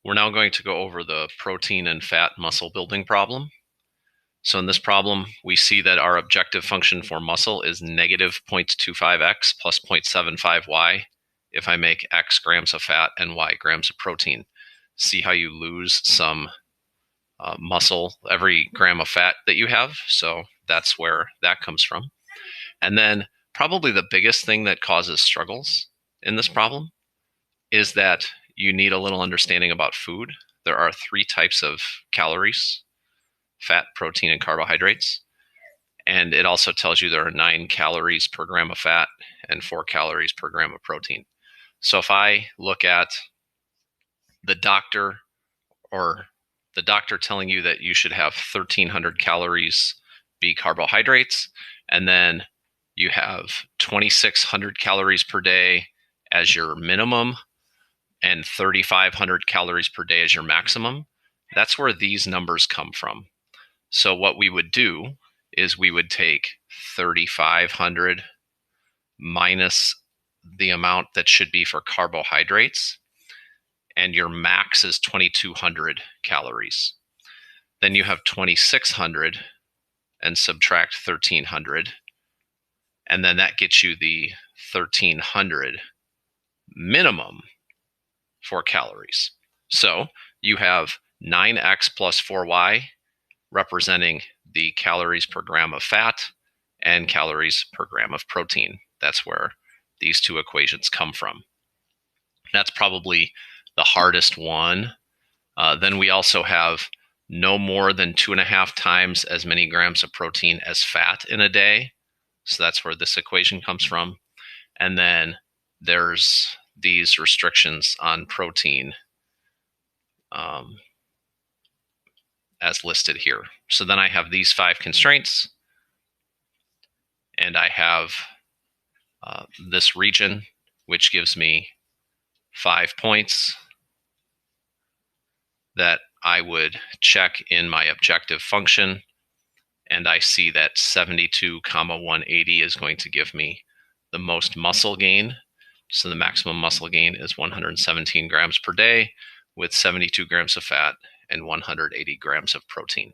We're now going to go over the protein and fat muscle building problem. So in this problem, we see that our objective function for muscle is negative 0.25x plus 0.75y if I make x grams of fat and y grams of protein. See how you lose some muscle every gram of fat that you have. So that's where that comes from. And then probably the biggest thing that causes struggles in this problem is that you need a little understanding about food. There are three types of calories: fat, protein, and carbohydrates. And it also tells you there are 9 calories per gram of fat and 4 calories per gram of protein. So if I look at the doctor or the doctor telling you that you should have 1,300 calories be carbohydrates, and then you have 2,600 calories per day as your minimum and 3,500 calories per day as your maximum, that's where these numbers come from. So what we would do is we would take 3,500 minus the amount that should be for carbohydrates, and your max is 2,200 calories. Then you have 2,600 and subtract 1,300, and then that gets you the 1,300 minimum for calories. So you have 9x plus 4y representing the calories per gram of fat and calories per gram of protein. That's where these two equations come from. That's probably the hardest one. Then we also have no more than 2.5 times as many grams of protein as fat in a day. So that's where this equation comes from. And then there's these restrictions on protein as listed here. So then I have these 5 constraints, and I have this region, which gives me 5 points that I would check in my objective function, and I see that 72, 180 is going to give me the most muscle gain. So the maximum muscle gain is 117 grams per day with 72 grams of fat and 180 grams of protein.